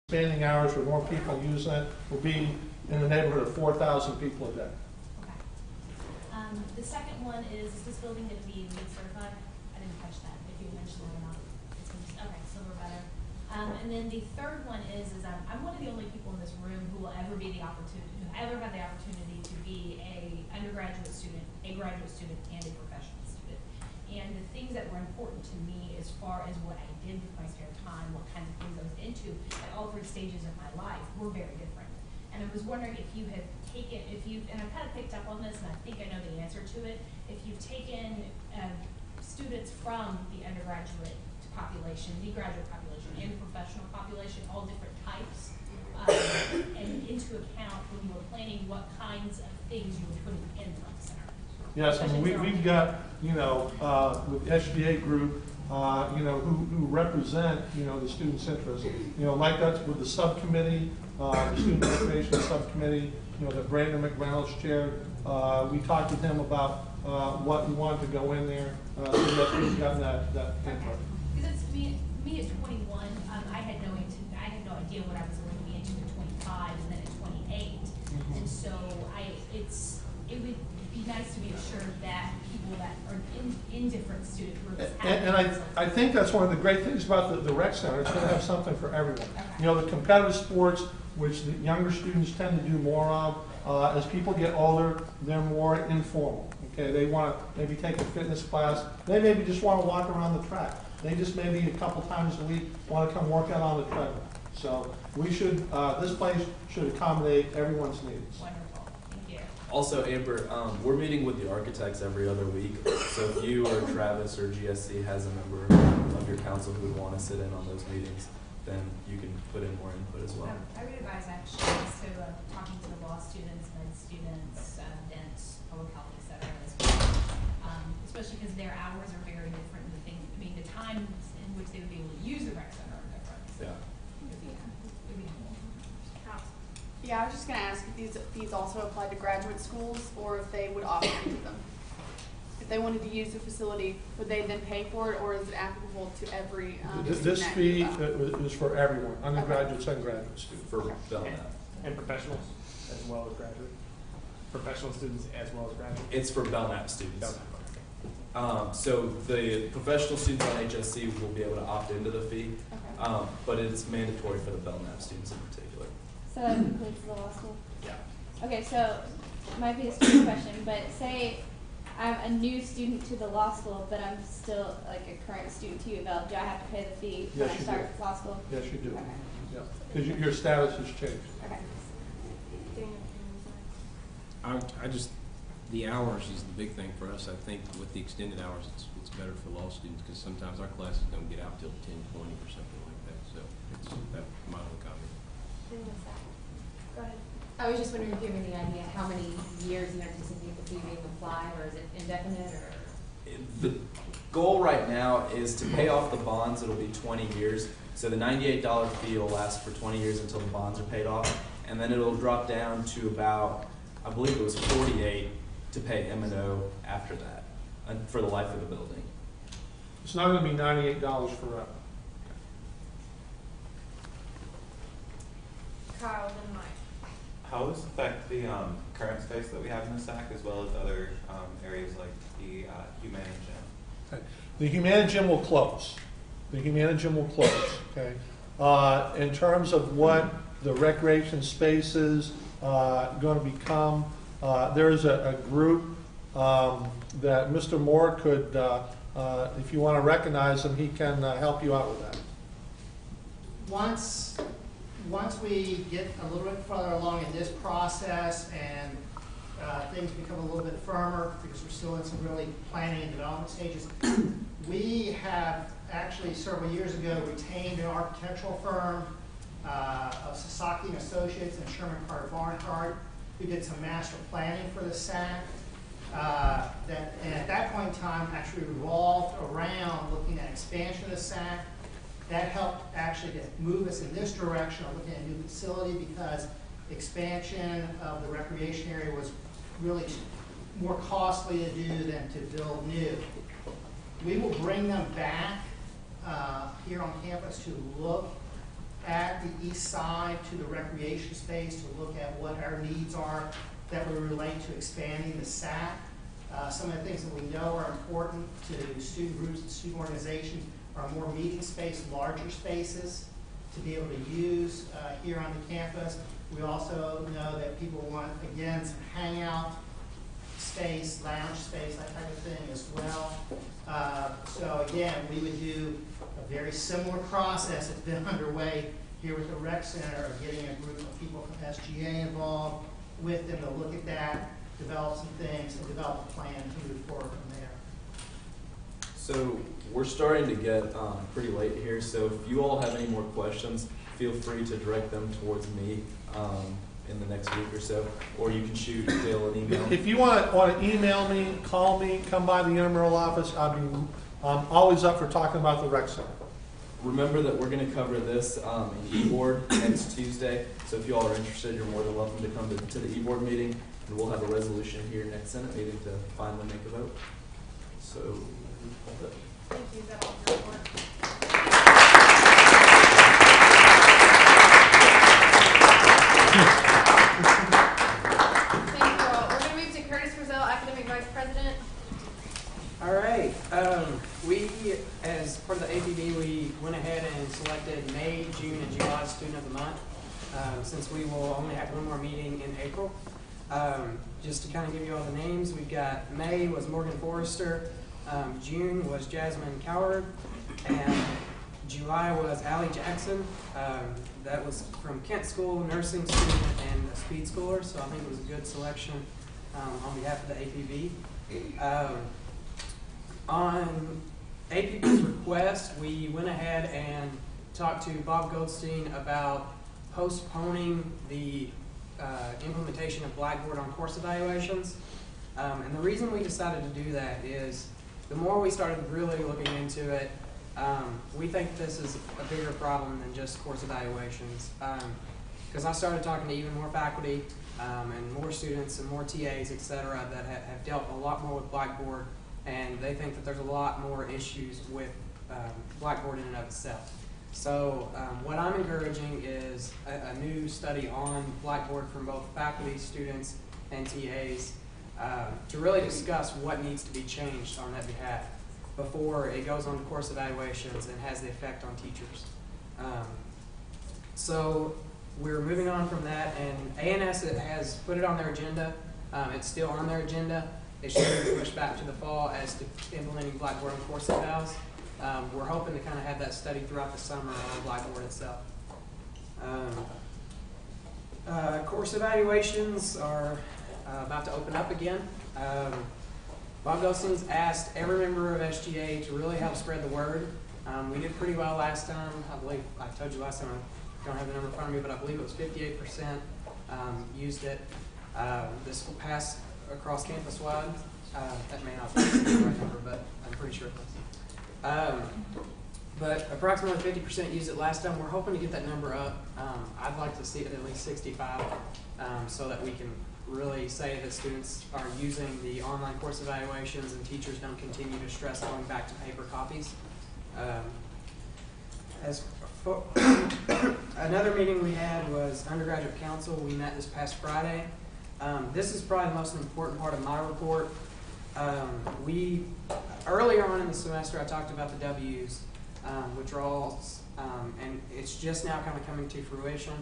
expanding hours with more people using it will be in the neighborhood of 4,000 people a day. Okay. The second one is this building going to be LEED certified? I didn't catch that, if you mentioned it or not. It's okay, silver better. And then the third one is I'm one of the only people in this room who will ever have the opportunity to be a undergraduate student, a graduate student, and a professional student. And the things that were important to me as far as what I did with my spare time, what kinds of things I was into at all three stages of my life were very different. And I was wondering if you have taken, and I've kind of picked up on this and I think I know the answer to it, if you've taken students from the undergraduate population, the graduate population, and the professional population, all different types, and into account when you were planning what kinds of things you were putting in the rec center. Yes, I mean, we've got, with the SGA group, who represent, the students' interests. Like that's with the subcommittee, the Student Recreation Subcommittee, that Brandon McReynolds chaired. We talked with him about what we wanted to go in there, so that we've gotten that input. Because it's me at 21, I had no idea what I was going to be into at 25 and then at 28. Mm-hmm. And so it would be nice to be assured that people that are in different student groups and I think that's one of the great things about the rec center. It's going to have something for everyone. Okay. The competitive sports, which the younger students tend to do more of, as people get older, they're more informal. Okay, they want to maybe take a fitness class. They maybe just want to walk around the track. They just maybe a couple times a week want to come work out on the treadmill. So we should, this place should accommodate everyone's needs. Wonderful, thank you. Also, Amber, we're meeting with the architects every other week. So if you or Travis or GSC has a member of your council who would want to sit in on those meetings, then you can put in more input as well. I would advise actually to talking to the law students, med students, dent, public health, et cetera, as well. Especially because their hours are very different. The times in which they would be able to use the rec center are different. So yeah. Yeah, I was just going to ask if these also apply to graduate schools or if they would opt into them. If they wanted to use the facility, would they then pay for it, or is it applicable to every This fee is for everyone, undergraduates and graduate students. For Belknap. And professionals as well as graduate? Professional students as well as graduate? It's for Belknap students. Belknap. So the professional students on HSC will be able to opt into the fee, but it's mandatory for the Belknap students in particular. So that includes the law school? Yeah. Okay, so it might be a stupid question, but say I'm a new student to the law school, but I'm still like a current student to UofL. Do I have to pay the fee when I start law school? Yes, you do. Okay. Yeah, because your status has changed. Okay. The hours is the big thing for us. I think with the extended hours, it's better for law students because sometimes our classes don't get out till 10:20 or something like that. So it's my own comment. Go ahead. I was just wondering if you have any idea how many years you anticipate the fee being applied, or is it indefinite, or? The goal right now is to pay off the bonds. It'll be 20 years. So the $98 fee will last for 20 years until the bonds are paid off. And then it'll drop down to about, I believe it was 48 to pay M&O after that, and for the life of the building. It's not going to be $98 forever. Kyle, then Mike. How will this affect the current space that we have in the SAC, as well as other areas like the Humana Gym? Okay. The Humana Gym will close. The Humana Gym will close. Okay. In terms of what the recreation space is going to become, there is a group that Mr. Moore could, if you want to recognize him, he can help you out with that. Once we get a little bit further along in this process and things become a little bit firmer, because we're still in some really planning and development stages, we have actually several years ago retained an architectural firm of Sasaki and Associates and Sherman Carter Barnhart, who did some master planning for the SAC. And at that point in time actually revolved around looking at expansion of the SAC. That helped actually to move us in this direction of looking at a new facility, because expansion of the recreation area was really more costly to do than to build new. We will bring them back here on campus to look at the east side to the recreation space to look at what our needs are that would relate to expanding the SAC. Some of the things that we know are important to student groups and student organizations are more meeting space, larger spaces to be able to use here on the campus. We also know that people want, again, some hangout space, lounge space, that type of thing as well. So again, we would do a very similar process that's been underway here with the rec center of getting a group of people from SGA involved with them to look at that, develop some things, and develop a plan to move forward from there. So we're starting to get pretty late here, so if you all have any more questions, feel free to direct them towards me in the next week or so, or you can shoot Dale an email. If you want to email me, call me, come by the intramural office, I'm always up for talking about the rec center. Remember that we're going to cover this in e-board next Tuesday, so if you all are interested, you're more than welcome to come to the e-board meeting, and we'll have a resolution here next Senate meeting to finally make a vote. So, Thank you. Is that all your report? Thank you all. We're going to move to Curtis Frizzell, Academic Vice President. All right. We, as part of the APB, we went ahead and selected May, June, and July Student of the Month, since we will only have one more meeting in April. Just to kind of give you all the names, we've got May was Morgan Forrester, June was Jasmine Coward, and July was Allie Jackson. That was from Kent School, nursing student, and a speed schooler, so I think it was a good selection on behalf of the APB. On APB's request, we went ahead and talked to Bob Goldstein about postponing the implementation of Blackboard on course evaluations. And the reason we decided to do that is the more we started really looking into it, we think this is a bigger problem than just course evaluations. Because I started talking to even more faculty and more students and more TAs, et cetera, that have dealt a lot more with Blackboard, and they think that there's a lot more issues with Blackboard in and of itself. So what I'm encouraging is a new study on Blackboard from both faculty, students, and TAs to really discuss what needs to be changed on that behalf before it goes on to course evaluations and has the effect on teachers. So we're moving on from that, and ANS has put it on their agenda. It's still on their agenda. It should be pushed back to the fall as to implementing Blackboard on course evals. We're hoping to kind of have that study throughout the summer on Blackboard itself. Course evaluations are about to open up again. Bob Goldstein's asked every member of SGA to really help spread the word. We did pretty well last time. I believe, I told you last time, I don't have the number in front of me, but I believe it was 58% used it. This will pass across campus wide. That may not be the right number, but I'm pretty sure it was. But approximately 50% used it last time. We're hoping to get that number up. I'd like to see it at least 65 so that we can really say that students are using the online course evaluations and teachers don't continue to stress going back to paper copies. As for another meeting we had was undergraduate council. We met this past Friday. This is probably the most important part of my report. Earlier on in the semester, I talked about the W's, withdrawals, and it's just now kind of coming to fruition.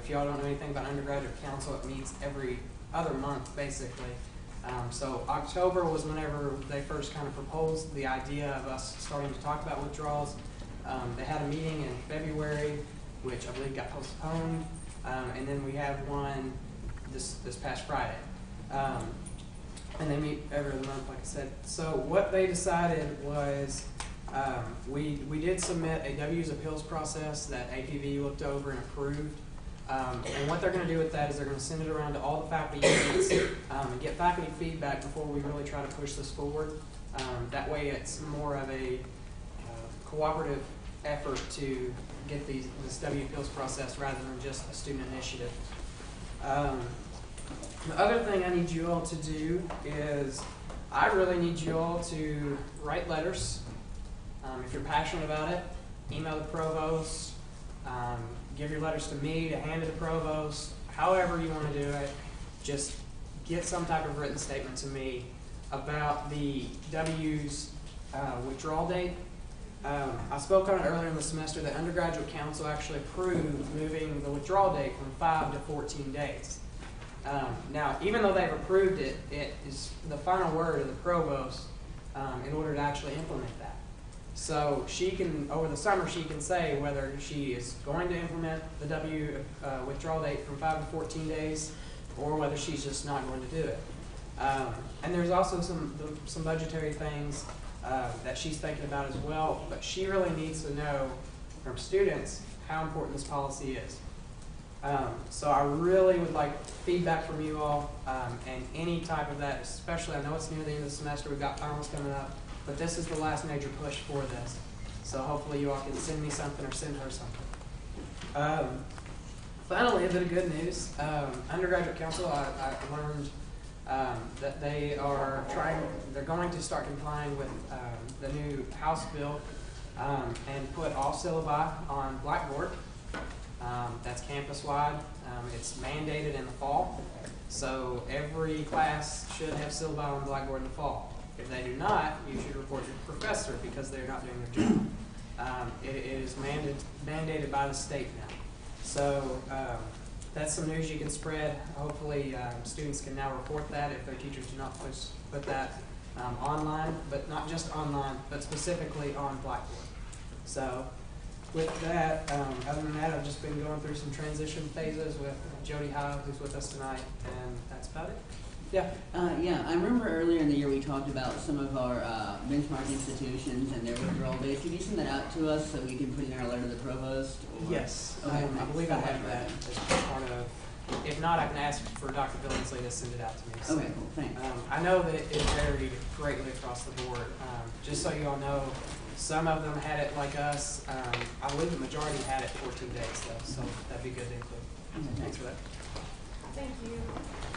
If y'all don't know anything about undergraduate council, it meets every other month, basically. So October was whenever they first kind of proposed the idea of us starting to talk about withdrawals. They had a meeting in February, which I believe got postponed, and then we have one this past Friday. And they meet every other month, like I said. So what they decided was we did submit a W's appeals process that APV looked over and approved. And what they're going to do with that is they're going to send it around to all the faculty units and get faculty feedback before we really try to push this forward. That way it's more of a cooperative effort to get this W appeals process rather than just a student initiative. The other thing I need you all to do is I really need you all to write letters. If you're passionate about it, email the provost, give your letters to me, to hand to the provost, however you want to do it. Just get some type of written statement to me about the W's withdrawal date. I spoke on it earlier in the semester. The undergraduate council actually approved moving the withdrawal date from 5 to 14 days. Now, even though they've approved it, it is the final word of the provost in order to actually implement that. So she can, over the summer, she can say whether she is going to implement the W withdrawal date from 5 to 14 days, or whether she's just not going to do it. And there's also some budgetary things that she's thinking about as well, but she really needs to know from students how important this policy is. So I really would like feedback from you all, and any type of that, especially, I know it's near the end of the semester, we've got finals coming up, but this is the last major push for this. So hopefully you all can send me something or send her something. Finally, a bit of good news. Undergraduate council, I learned that they're going to start complying with the new House bill and put all syllabi on Blackboard. That's campus-wide. It's mandated in the fall. So every class should have syllabi on Blackboard in the fall. If they do not, you should report your professor because they're not doing their job. It is mandated by the state now. So that's some news you can spread. Hopefully students can now report that if their teachers do not put that online, but not just online, but specifically on Blackboard. So with that, other than that, I've just been going through some transition phases with Jody Howe, who's with us tonight, and that's about it. Yeah. Yeah, I remember earlier in the year we talked about some of our benchmark institutions and their withdrawal dates. Could you send that out to us so we can put in our letter to the provost? Or? Yes. Okay, I believe I have that as part of. If not, I can ask for Dr. Billingsley to send it out to me. So, okay, cool. Thanks. I know that it varied greatly across the board. Just so you all know, some of them had it like us. I believe the majority had it 14 days though, so that'd be good to include. Okay, thanks for that. Thank you.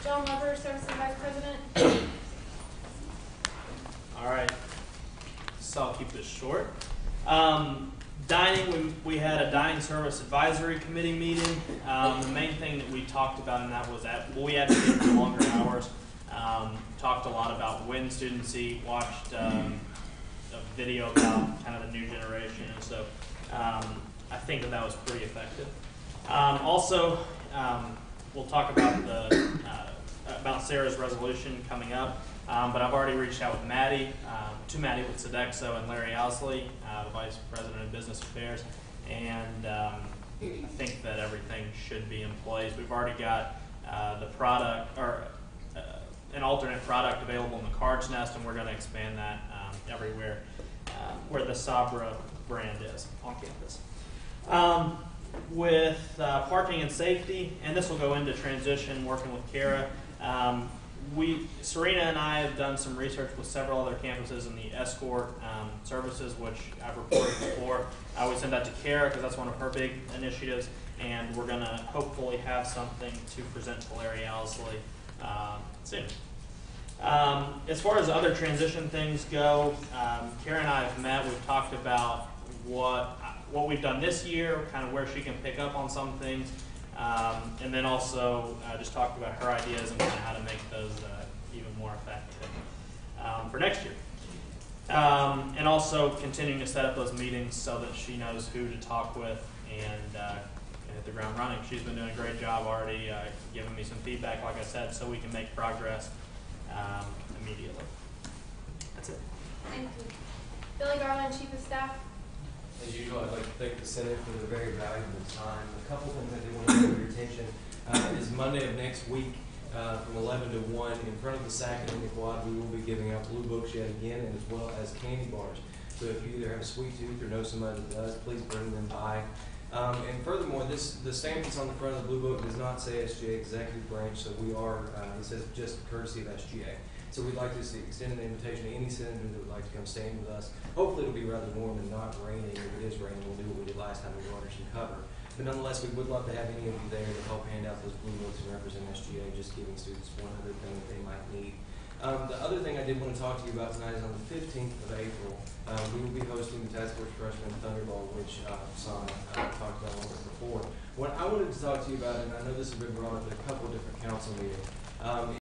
John Weber, Services Vice President. All right, so I'll keep this short. Dining, we had a dining service advisory committee meeting. The main thing that we talked about in that was that we advocated for longer hours. Talked a lot about when students eat, watched a video about kind of the new generation, and so I think that was pretty effective. Also, we'll talk about Sarah's resolution coming up, but I've already reached out with Maddie, to Maddie with Sodexo and Larry Owsley, the Vice President of Business Affairs, and I think that everything should be in place. We've already got the product, or an alternate product available in the Cards Nest, and we're going to expand that everywhere where the Sabra brand is on campus. With parking and safety, and this will go into transition working with Kara. Serena and I have done some research with several other campuses in the escort services, which I've reported before. I would send that to Kara because that's one of her big initiatives, and we're going to hopefully have something to present to Larry Owsley soon. As far as other transition things go, Kara and I have met. We've talked about what we've done this year, kind of where she can pick up on some things, and then also just talked about her ideas and kind of how to make those even more effective for next year. And also continuing to set up those meetings so that she knows who to talk with and hit the ground running. She's been doing a great job already, giving me some feedback, like I said, so we can make progress immediately. That's it. Thank you. Billy Garland, Chief of Staff. As usual, I'd like to thank the Senate for the very valuable time. A couple things I did want to bring to your attention is Monday of next week from 11 to 1 in front of the SAC and in the quad, we will be giving out blue books yet again, and as well as candy bars. So if you either have a sweet tooth or know somebody that does, please bring them by. And furthermore, the stamp that's on the front of the blue book does not say SGA Executive Branch, so we are, it says just courtesy of SGA. So we'd like to extend an invitation to any senator that would like to come stand with us. Hopefully it'll be rather warm and not raining. If it is raining, we'll do what we did last time, we'll go under some cover. But nonetheless, we would love to have any of you there to help hand out those blue books and represent SGA, just giving students one other thing that they might need. The other thing I did want to talk to you about tonight is on the 15th of April, we will be hosting the Task Force Freshman Thunderball, which Sana talked about a little bit before. What I wanted to talk to you about, and I know this has been brought up at a couple of different council meetings,